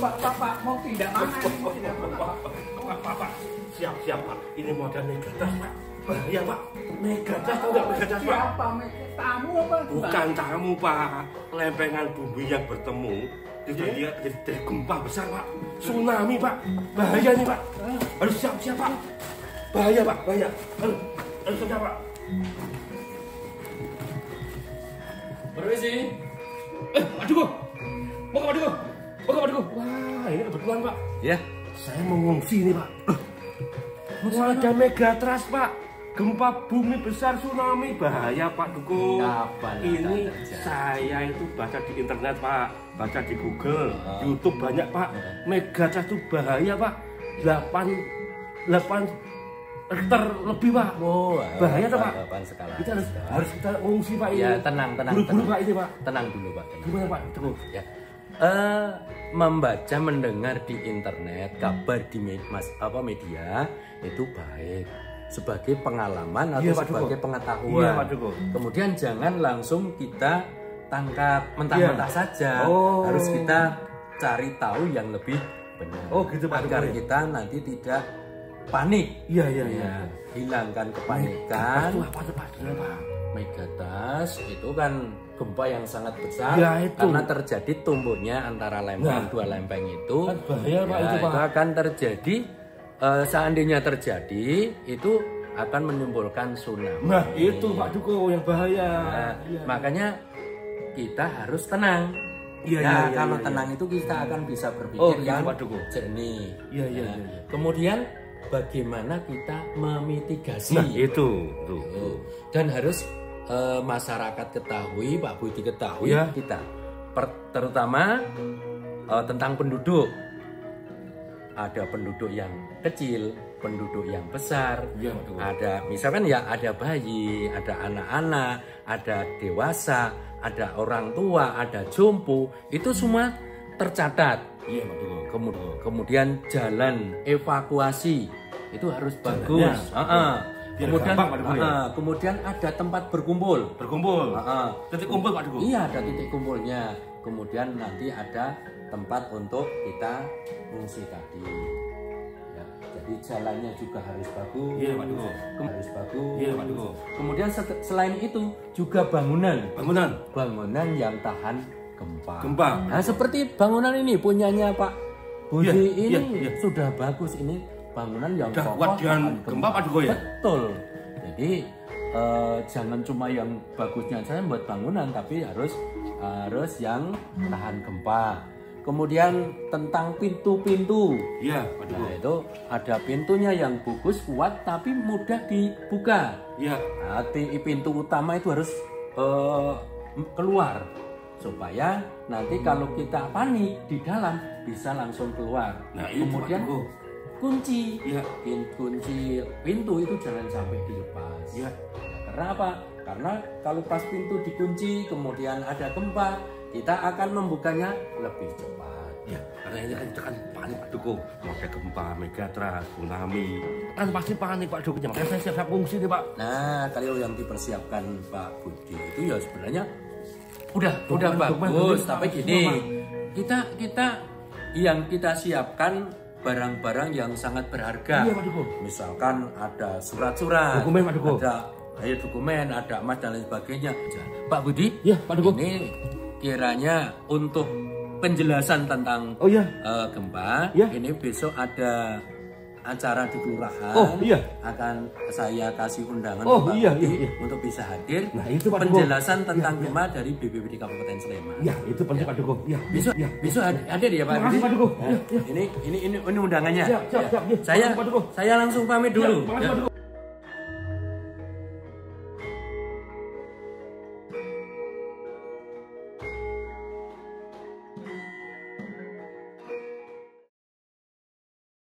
Bapak mau pindah mana ini? Pindah mana, Pak? Pak. Siap, Pak. Ini modal Megadas, Pak. Bahaya, Pak. Megadas atau enggak Megadas, Pak? Siapa? Tamu apa? Bukan tamu, Pak. Lempengan bumi yang bertemu itu dia jadi gempa besar, Pak. Tsunami, Pak. Bahaya nih, Pak. Harus siap, Pak. Bahaya, Pak. Bahaya. Harus siap, Pak. Permisi. Aduh, Mau ke Aduh. Wah, ini kebetulan, Pak. Ya. Saya mau ngungsi nih, Pak. Ada Megatrust, Pak. Gempa bumi besar, tsunami, bahaya, Pak Duko. Kapan Ini terjadi? saya itu baca di internet, Pak. Baca di Google, YouTube banyak, Pak. Megatrust itu bahaya, Pak. 8 Richter lebih, Pak. Oh, bahaya tuh, Pak. Skala. Kita harus kita ngungsi, Pak. Ini. Ya, tenang. Buru-buru, Pak, ini, Pak. Tenang dulu, Pak. Gimana, Pak? Duko. Ya. Membaca, mendengar di internet, kabar di media itu baik sebagai pengalaman atau Iya, Pak sebagai Duko. pengetahuan. Iya, Pak Duko. Kemudian jangan langsung kita tangkap mentah-mentah saja. Oh. Harus kita cari tahu yang lebih benar. Oh, gitu, Pak Agar Duko. kita nanti tidak panik. Iya. Ya, hilangkan kepanikan. Itu apa tuh, Pak? Gimana, Pak? Megatrust itu kan gempa yang sangat besar Ya, itu. karena terjadi tumbuhnya antara lempeng, Nah. dua lempeng itu. Kan bahaya, Pak, Ya, itu, Pak. itu akan terjadi, seandainya terjadi itu akan menimbulkan tsunami. Nah, itu Pak Duko yang bahaya. Nah, Iya. makanya kita harus tenang. Iya, Ya, iya, kalau iya, tenang itu kita akan bisa berpikir Oh, gitu, yang Pak Duko. jernih. Iya. Kemudian bagaimana kita memitigasi? Nah, itu. Tuh. Dan harus masyarakat ketahui, Pak Budi ketahui, Ya. kita terutama tentang penduduk. Ada penduduk yang kecil, penduduk yang besar, Iya, betul. ada misalkan ya ada bayi, ada anak-anak, ada dewasa, ada orang tua, ada jompo, itu semua tercatat. Iya, Pak Duko. Kemudian jalan evakuasi itu harus Jalannya, bagus. Biar Kemudian, gampang, Pak Duko, ya? kemudian ada tempat berkumpul. Berkumpul. Titik kumpul, Pak Duko. Iya, ada titik kumpulnya. Kemudian nanti ada tempat untuk kita mengungsi tadi. Ya, jadi jalannya juga harus bagus. Iya, Pak Duko. Harus bagus. Iya, Pak Duko. Kemudian selain itu juga bangunan yang tahan gempa. Nah, seperti bangunan ini punyanya Pak Budi Iya, ini iya. sudah bagus, ini bangunan yang Udah kokoh kuat dengan tahan gempa, Pak Duko, ya? Betul. Jadi jangan cuma yang bagusnya saya buat bangunan, tapi harus yang tahan gempa. Kemudian tentang pintu-pintu. Iya, Pak Duko. Nah, itu ada pintunya yang bagus, kuat, tapi mudah dibuka. Iya. Nah, pintu utama itu harus keluar supaya nanti kalau kita panik di dalam bisa langsung keluar. Nah, itu, kemudian Pak Duko. kunci, Iya. kunci pintu itu jangan sampai dilepas. Iya. Karena apa? Karena kalau pas pintu dikunci kemudian ada gempa, kita akan membukanya lebih cepat. Ya, karena ini kan kita kan panik, Pak Duko. Mau ada gempa, Megatrust, tsunami. Kan pasti panik, Pak Duko. Makanya saya siap fungsi nih, Pak. Nah, kalau yang dipersiapkan Pak Budi itu ya sebenarnya udah Dokumen, bagus, dokumen, tapi Pak. gini, kita yang kita siapkan barang-barang yang sangat berharga. Iya, Pak Duko. Misalkan ada surat-surat, Dokumen, Pak Duko. ada dokumen, ada emas dan lain sebagainya. Pak Budi, Iya, Pak Duko. ini kiranya untuk penjelasan tentang Oh, iya. gempa, Iya. ini besok ada acara di kelurahan. Oh, iya. Akan saya kasih undangan Oh, Pak iya, Budi iya. untuk bisa hadir. Nah, itu, Pak Duko. penjelasan tentang Iya, iya. gempa dari BPBD Kabupaten Sleman. Ya, itu penting, Pak Duko. Ya, Besok, ya. besok hadir ya Pak Terima kasih, Budi? Pak Duko. Nah, Ya, ya. ini undangannya. Siap, siap, Ya. siap. Ya, Saya Pak Duko. saya langsung pamit Ya, dulu. terima kasih, Ya. Pak Duko.